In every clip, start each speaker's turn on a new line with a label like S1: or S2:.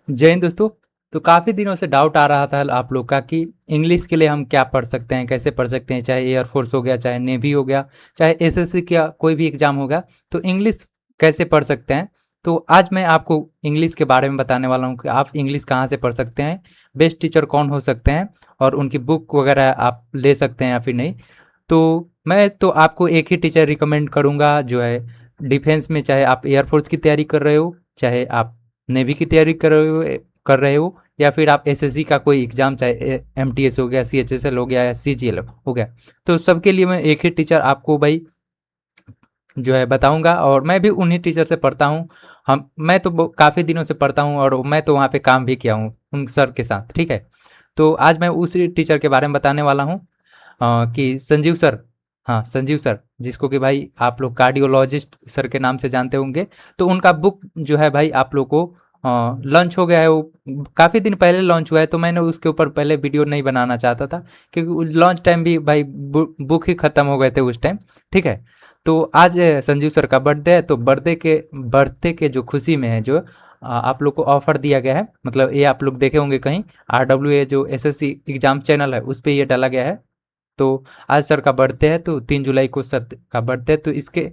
S1: जय हिंद दोस्तों। तो काफ़ी दिनों से डाउट आ रहा था आप लोग का कि इंग्लिश के लिए हम क्या पढ़ सकते हैं, कैसे पढ़ सकते हैं, चाहे एयरफोर्स हो गया, चाहे नेवी हो गया, चाहे एसएससी का कोई भी एग्ज़ाम हो गया, तो इंग्लिश कैसे पढ़ सकते हैं। तो आज मैं आपको इंग्लिश के बारे में बताने वाला हूँ कि आप इंग्लिश कहाँ से पढ़ सकते हैं, बेस्ट टीचर कौन हो सकते हैं और उनकी बुक वगैरह आप ले सकते हैं या फिर नहीं। तो मैं तो आपको एक ही टीचर रिकमेंड करूँगा जो है डिफेंस में, चाहे आप एयरफोर्स की तैयारी कर रहे हो, चाहे आप नेवी की तैयारी कर रहे हो या फिर आप एसएससी का कोई एग्जाम, चाहे एमटीएस हो गया, सीएचएसएल हो गया या सीजीएल हो गया। तो सबके लिए मैं एक ही टीचर आपको भाई जो है बताऊंगा और मैं भी उन्हीं टीचर से पढ़ता हूँ। हम मैं तो काफ़ी दिनों से पढ़ता हूँ और मैं तो वहाँ पे काम भी किया हूँ उन सर के साथ, ठीक है। तो आज मैं उसी टीचर के बारे में बताने वाला हूँ कि संजीव सर। हाँ, संजीव सर, जिसको कि भाई आप लोग कार्डियोलॉजिस्ट सर के नाम से जानते होंगे। तो उनका बुक जो है भाई आप लोग को लॉन्च हो गया है, वो काफ़ी दिन पहले लॉन्च हुआ है, तो मैंने उसके ऊपर पहले वीडियो नहीं बनाना चाहता था क्योंकि लॉन्च टाइम भी भाई बुक ही ख़त्म हो गए थे उस टाइम, ठीक है। तो आज संजीव सर का बर्थडे है, तो बर्थडे के जो खुशी में है, जो आप लोग को ऑफर दिया गया है, मतलब ये आप लोग देखे होंगे कहीं, RWA जो एसएससी एग्जाम चैनल है उस पे ये डाला गया है। तो आज सर का बर्थडे है, तो 3 जुलाई को सर का बर्थडे है, तो इसके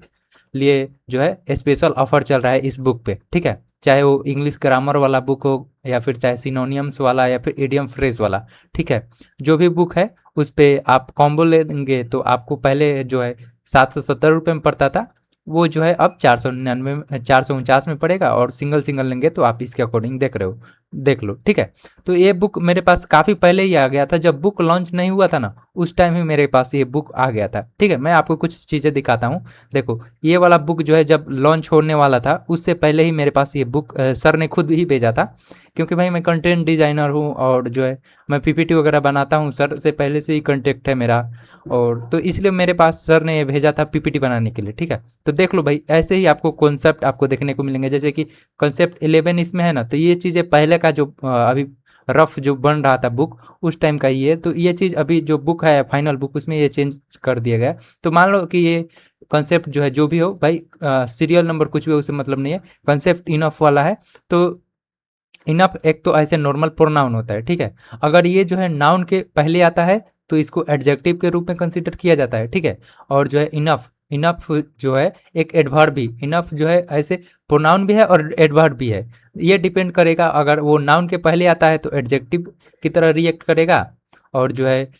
S1: लिए जो है स्पेशल ऑफर चल रहा है इस बुक पे, ठीक है। चाहे वो इंग्लिश ग्रामर वाला बुक हो या फिर चाहे सिनोनियम्स वाला या फिर इडियम फ्रेज वाला, ठीक है। जो भी बुक है उस पे आप कॉम्बो लेंगे तो आपको पहले जो है 770 रुपये में पड़ता था, वो जो है अब 499 449 में पड़ेगा, और सिंगल सिंगल लेंगे तो आप इसके अकॉर्डिंग देख लो, ठीक है। तो ये बुक मेरे पास काफ़ी पहले ही आ गया था, जब बुक लॉन्च नहीं हुआ था ना, उस टाइम ही मेरे पास ये बुक आ गया था, ठीक है। मैं आपको कुछ चीज़ें दिखाता हूँ। देखो, ये वाला बुक जो है जब लॉन्च होने वाला था उससे पहले ही मेरे पास ये बुक सर ने खुद ही भेजा था, क्योंकि भाई मैं कंटेंट डिजाइनर हूँ और जो है मैं पीपीटी वगैरह बनाता हूँ, सर से पहले से ही कांटेक्ट है मेरा। और तो इसलिए मेरे पास सर ने ये भेजा था पीपीटी बनाने के लिए, ठीक है। तो देख लो भाई, ऐसे ही आपको कॉन्सेप्ट आपको देखने को मिलेंगे, जैसे कि कॉन्सेप्ट 11 इसमें है ना, तो ये चीज़ें पहले का जो अभी रफ जो बन रहा था बुक, उस टाइम का ही है। तो ये चीज़ अभी जो बुक है फाइनल बुक, उसमें ये चेंज कर दिया गया है। तो मान लो कि ये कॉन्सेप्ट जो है जो भी हो भाई, सीरियल नंबर कुछ भी उससे मतलब नहीं है, कॉन्सेप्ट इनफ वाला है। तो इनफ एक तो ऐसे नॉर्मल प्रोनाउन होता है, ठीक है। अगर ये जो है नाउन के पहले आता है तो इसको एडजेक्टिव के रूप में कंसीडर किया जाता है, ठीक है। और जो है इनफ, इनफ जो है एक एडवर्ब भी, इनफ जो है ऐसे प्रोनाउन भी है और एडवर्ब भी है। ये डिपेंड करेगा, अगर वो नाउन के पहले आता है तो एडजेक्टिव की तरह रिएक्ट करेगा, और जो है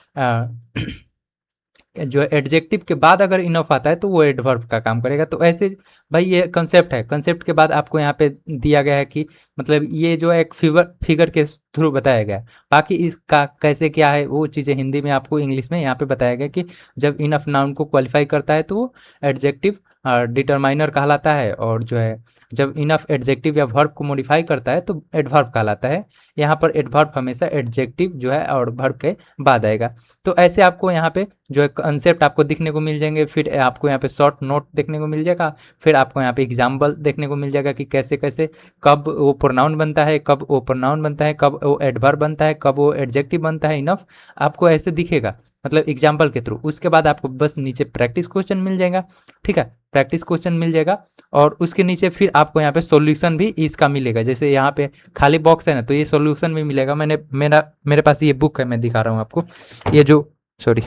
S1: जो है एडजेक्टिव के बाद अगर इनफ आता है तो वो एडवर्ब का काम करेगा। तो ऐसे भाई ये कंसेप्ट है, कंसेप्ट के बाद आपको यहाँ पे दिया गया है कि मतलब ये जो है एक फिगर फिगर के थ्रू बताया गया है। बाकी इसका कैसे क्या है वो चीज़ें हिंदी में आपको इंग्लिश में यहाँ पे बताया गया कि जब इनफ नाउन को क्वालिफाई करता है तो वो एडजेक्टिव डिटरमाइनर कहलाता है, और जो है जब इनफ एडजेक्टिव या वर्ब को मॉडिफाई करता है तो एडवर्ब कहलाता है। यहाँ पर एडवर्ब हमेशा एडजेक्टिव जो है और वर्ब के बाद आएगा। तो ऐसे आपको यहाँ पे जो है कंसेप्ट आपको दिखने को मिल जाएंगे, फिर आपको यहाँ पे शॉर्ट नोट देखने को मिल जाएगा, फिर आपको यहाँ पे एग्जाम्पल देखने को मिल जाएगा कि कैसे कैसे कब वो प्रोनाउन बनता है, कब वो प्रोनाउन बनता है, कब वो एडवर्ब बनता है, कब वो एडजेक्टिव बनता है, इनफ आपको ऐसे दिखेगा, मतलब एग्जाम्पल के थ्रू। उसके बाद आपको बस नीचे प्रैक्टिस क्वेश्चन मिल जाएगा, ठीक है, प्रैक्टिस क्वेश्चन मिल जाएगा। और उसके नीचे फिर आपको यहाँ पे सॉल्यूशन भी इसका मिलेगा, जैसे यहाँ पे खाली बॉक्स है ना, तो ये सॉल्यूशन भी मिलेगा। मेरे पास ये बुक है, मैं दिखा रहा हूँ आपको, ये जो, सॉरी,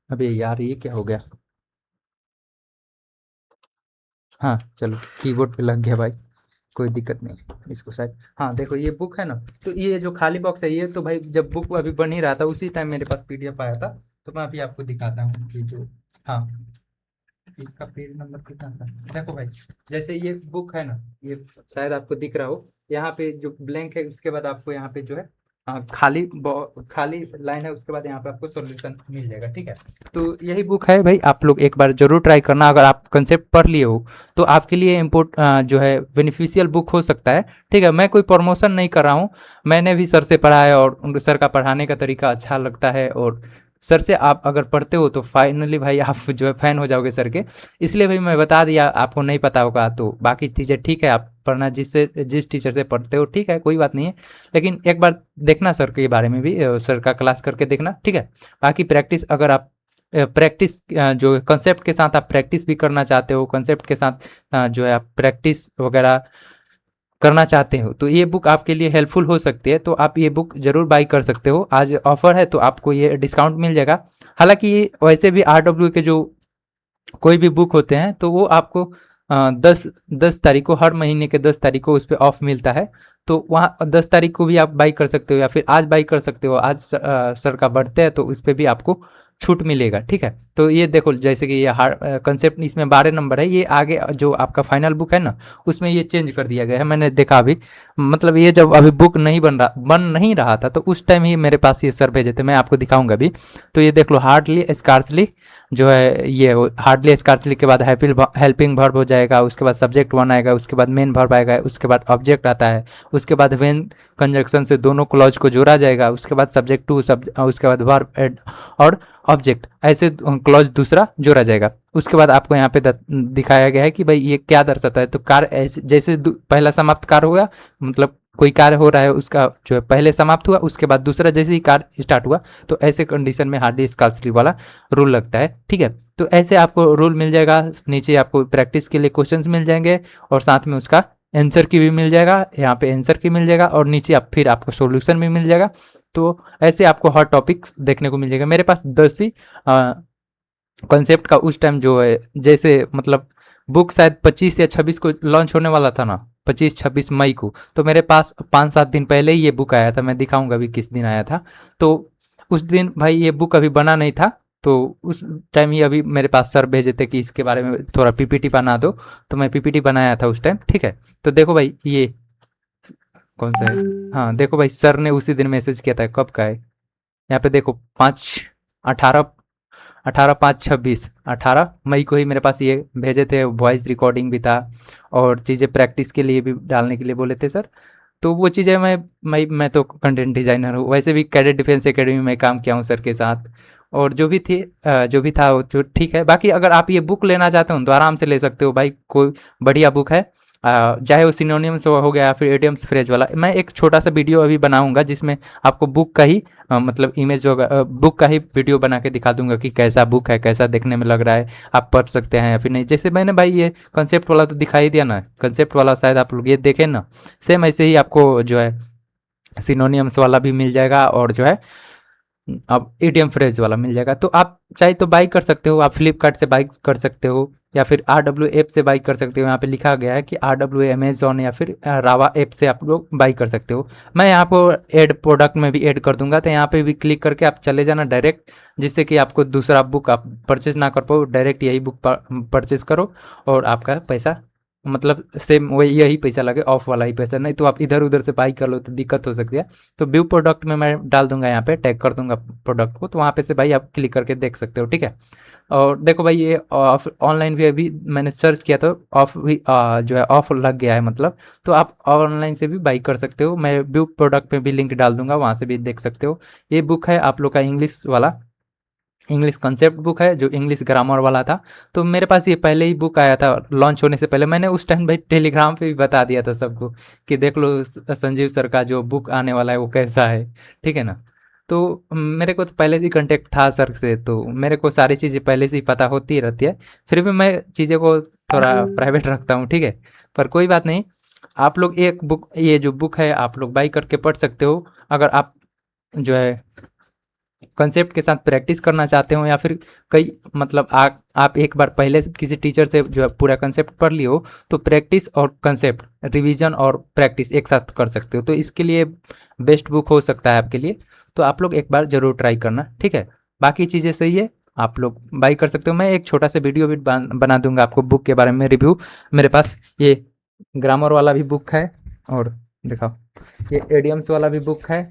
S1: अबे यार ये क्या हो गया। हाँ चलो, कीबोर्ड पे लग गया भाई, कोई दिक्कत नहीं इसको शायद। हाँ देखो, ये बुक है ना, तो ये जो खाली बॉक्स है, ये तो भाई जब बुक अभी बन ही रहा था उसी टाइम मेरे पास पीडीएफ आया था। तो मैं अभी आपको दिखाता हूँ कि जो, हाँ, इसका पेज नंबर कितना था। देखो भाई, जैसे ये बुक है ना, ये शायद आपको दिख रहा हो, यहाँ पे जो ब्लैंक है उसके बाद आपको यहाँ पे जो है खाली लाइन है, उसके बाद यहाँ पे आपको सॉल्यूशन मिल जाएगा, ठीक है। तो यही बुक है भाई, आप लोग एक बार जरूर ट्राई करना, अगर आप कंसेप्ट पढ़ लिए हो तो आपके लिए इम्पोर्ट जो है बेनिफिशियल बुक हो सकता है, ठीक है। मैं कोई प्रमोशन नहीं कर रहा हूँ, मैंने भी सर से पढ़ा है और उनको सर का पढ़ाने का तरीका अच्छा लगता है, और सर से आप अगर पढ़ते हो तो फाइनली भाई आप जो है फैन हो जाओगे सर के। इसलिए भाई मैं बता दिया, आपको नहीं पता होगा तो बाकी चीज़ें ठीक है, आप पढ़ना जिस टीचर से पढ़ते हो, ठीक है, कोई बात नहीं है। लेकिन एक बार देखना सर के बारे में भी, सर का क्लास करके देखना, ठीक है। बाकी प्रैक्टिस, अगर आप प्रैक्टिस जो कंसेप्ट के साथ आप प्रैक्टिस भी करना चाहते हो, कंसेप्ट के साथ जो है आप प्रैक्टिस वगैरह करना चाहते हो तो ये बुक आपके लिए हेल्पफुल हो सकती है, तो आप ये बुक ज़रूर बाई कर सकते हो। आज ऑफ़र है तो आपको ये डिस्काउंट मिल जाएगा। हालाँकि ये वैसे भी आरडब्ल्यू के जो कोई भी बुक होते हैं तो वो आपको 10 तारीख को, हर महीने के 10 तारीख को उस पे ऑफ मिलता है। तो वहाँ 10 तारीख को भी आप बाई कर सकते हो या फिर आज बाई कर सकते हो। आज सर का बर्थडे है तो उस पे भी आपको छूट मिलेगा, ठीक है। तो ये देखो जैसे कि ये कंसेप्ट इसमें 12 नंबर है, ये आगे जो आपका फाइनल बुक है ना उसमें ये चेंज कर दिया गया है। मैंने देखा अभी, मतलब ये जब अभी बुक नहीं बन नहीं रहा था तो उस टाइम ही मेरे पास ये सर भेजे थे, मैं आपको दिखाऊंगा अभी। तो ये देख लो, हार्डली स्कार्सली जो है ये हार्डली स्कार्सली के बाद हेल्पिंग वर्ब हो जाएगा, उसके बाद सब्जेक्ट वन आएगा, उसके बाद मेन वर्ब आएगा, उसके बाद ऑब्जेक्ट आता है, उसके बाद व्हेन कंजंक्शन से दोनों क्लॉज को जोड़ा जाएगा, उसके बाद सब्जेक्ट टू उसके बाद वर्ब एड और ऑब्जेक्ट, ऐसे क्लॉज दूसरा जोड़ा जाएगा। उसके बाद आपको यहाँ पे दिखाया गया है कि भाई ये क्या दर्शाता है। तो कार्य ऐसे जैसे पहला समाप्त कार्य होगा, मतलब कोई कार्य हो रहा है उसका जो है पहले समाप्त हुआ, उसके बाद दूसरा जैसे ही कार्य स्टार्ट हुआ, तो ऐसे कंडीशन में हार्डली स्कार्सली वाला रूल लगता है, ठीक है। तो ऐसे आपको रूल मिल जाएगा, नीचे आपको प्रैक्टिस के लिए क्वेश्चंस मिल जाएंगे और साथ में उसका आंसर की भी मिल जाएगा, यहाँ पे आंसर की मिल जाएगा और नीचे आप फिर आपको सॉल्यूशन भी मिल जाएगा। तो ऐसे आपको हर टॉपिक्स देखने को मिल जाएगा। मेरे पास 10 ही कॉन्सेप्ट का उस टाइम जो है, जैसे मतलब बुक शायद 25 या 26 को लॉन्च होने वाला था ना, 25-26 मई को, तो मेरे पास 5-7 दिन पहले ही ये बुक आया था। मैं दिखाऊंगा अभी किस दिन आया था। तो उस दिन भाई ये बुक अभी बना नहीं था, तो उस टाइम ही अभी मेरे पास सर भेजे थे कि इसके बारे में थोड़ा पीपीटी बना दो, तो मैं पीपीटी बनाया था उस टाइम, ठीक है। तो देखो भाई ये कौन सा है, हाँ देखो भाई सर ने उसी दिन मैसेज किया था, कब का है यहाँ पे देखो, 5/18, 18/5/26, 18 मई को ही मेरे पास ये भेजे थे। वॉइस रिकॉर्डिंग भी था और चीज़ें प्रैक्टिस के लिए भी डालने के लिए बोले थे सर। तो वो चीज़ें मैं तो कंटेंट डिज़ाइनर हूँ, वैसे भी कैडेट डिफेंस एकेडमी में काम किया हूँ सर के साथ, और जो भी था वो जो ठीक है। बाकी अगर आप ये बुक लेना चाहते हो तो आराम से ले सकते हो भाई, कोई बढ़िया बुक है। चाहे वो सिनोनिम्स हो गया फिर एडियम्स फ्रेज वाला, मैं एक छोटा सा वीडियो अभी बनाऊंगा जिसमें आपको बुक का ही मतलब इमेज होगा, बुक का ही वीडियो बना के दिखा दूंगा कि कैसा बुक है, कैसा देखने में लग रहा है, आप पढ़ सकते हैं या फिर नहीं। जैसे मैंने भाई ये कंसेप्ट वाला तो दिखाई दिया ना, कंसेप्ट वाला शायद आप लोग ये देखें ना, सेम ऐसे ही आपको जो है सिनोनियम्स वाला भी मिल जाएगा और जो है अब ईडीएम फ्रेज वाला मिल जाएगा। तो आप चाहे तो बाई कर सकते हो, आप फ्लिपकार्ट से बाई कर सकते हो या फिर आर डब्ल्यू ऐप से बाई कर सकते हो। यहाँ पे लिखा गया है कि आर डब्ल्यू अमेजोन या फिर रावा ऐप से आप लोग बाई कर सकते हो। मैं यहाँ पर एड प्रोडक्ट में भी ऐड कर दूंगा, तो यहाँ पे भी क्लिक करके आप चले जाना डायरेक्ट, जिससे कि आपको दूसरा बुक आप परचेज ना कर पाओ, डायरेक्ट यही बुक परचेज करो और आपका पैसा मतलब सेम वही यही पैसा लगे, ऑफ वाला ही पैसा, नहीं तो आप इधर उधर से बाई कर लो तो दिक्कत हो सकती है। तो व्यू प्रोडक्ट में मैं डाल दूंगा, यहाँ पे टैग कर दूंगा प्रोडक्ट को, तो वहाँ पे से भाई आप क्लिक करके देख सकते हो, ठीक है। और देखो भाई ये ऑफ ऑनलाइन भी अभी मैंने सर्च किया तो ऑफ भी जो है ऑफ लग गया है, मतलब तो आप ऑनलाइन से भी बाई कर सकते हो। मैं व्यू प्रोडक्ट में भी लिंक डाल दूंगा, वहाँ से भी देख सकते हो। ये बुक है आप लोग का इंग्लिश वाला, इंग्लिश कंसेप्ट बुक है जो इंग्लिश ग्रामर वाला था। तो मेरे पास ये पहले ही बुक आया था लॉन्च होने से पहले, मैंने उस टाइम भाई टेलीग्राम पे भी बता दिया था सबको कि देख लो संजीव सर का जो बुक आने वाला है वो कैसा है, ठीक है ना। तो मेरे को तो पहले से ही कांटेक्ट था सर से, तो मेरे को सारी चीज़ें पहले से ही पता होती ही रहती है। फिर भी मैं चीज़ें को थोड़ा प्राइवेट रखता हूँ, ठीक है। पर कोई बात नहीं, आप लोग एक बुक, ये जो बुक है आप लोग बाई करके पढ़ सकते हो। अगर आप जो है कंसेप्ट के साथ प्रैक्टिस करना चाहते हो या फिर कई मतलब आप एक बार पहले से किसी टीचर से जो है पूरा कंसेप्ट पढ़ लिए हो, तो प्रैक्टिस और कंसेप्ट रिवीजन और प्रैक्टिस एक साथ कर सकते हो, तो इसके लिए बेस्ट बुक हो सकता है आपके लिए। तो आप लोग एक बार ज़रूर ट्राई करना, ठीक है। बाकी चीज़ें सही है, आप लोग बाई कर सकते हो। मैं एक छोटा सा वीडियो भी बना दूंगा आपको बुक के बारे में रिव्यू। मेरे पास ये ग्रामर वाला भी बुक है और दिखाओ, ये एडियम्स वाला भी बुक है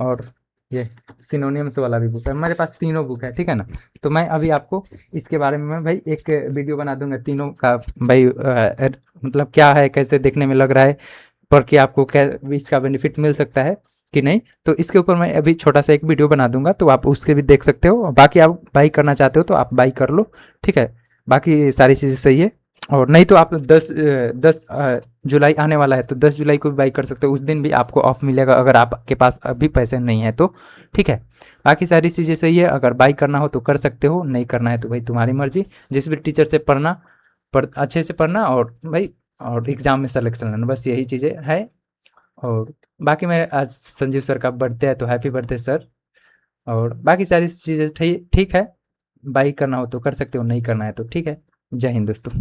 S1: और ये सिनोनियम्स वाला भी बुक है। मेरे पास तीनों बुक है, ठीक है ना। तो मैं अभी आपको इसके बारे में मैं भाई एक वीडियो बना दूंगा तीनों का भाई, मतलब क्या है, कैसे देखने में लग रहा है, पर कि आपको क्या इसका बेनिफिट मिल सकता है कि नहीं। तो इसके ऊपर मैं अभी छोटा सा एक वीडियो बना दूंगा, तो आप उसके भी देख सकते हो। बाकी आप बाई करना चाहते हो तो आप बाई कर लो, ठीक है। बाकी सारी चीज़ें सही है। और नहीं तो आप 10 जुलाई आने वाला है, तो 10 जुलाई को भी बाई कर सकते हो, उस दिन भी आपको ऑफ मिलेगा अगर आपके पास अभी पैसे नहीं है तो, ठीक है। बाकी सारी चीज़ें सही है, अगर बाई करना हो तो कर सकते हो, नहीं करना है तो भाई तुम्हारी मर्जी। जिस भी टीचर से पढ़ना अच्छे से पढ़ना और भाई और एग्ज़ाम में सिलेक्शन लाना, बस यही चीज़ें हैं। और बाकी मैं आज संजीव सर का बर्थडे है तो हैप्पी बर्थडे सर। और बाकी सारी चीज़ें ठीक है, बाई करना हो तो कर सकते हो, नहीं करना है तो ठीक है। जय हिंद दोस्तों।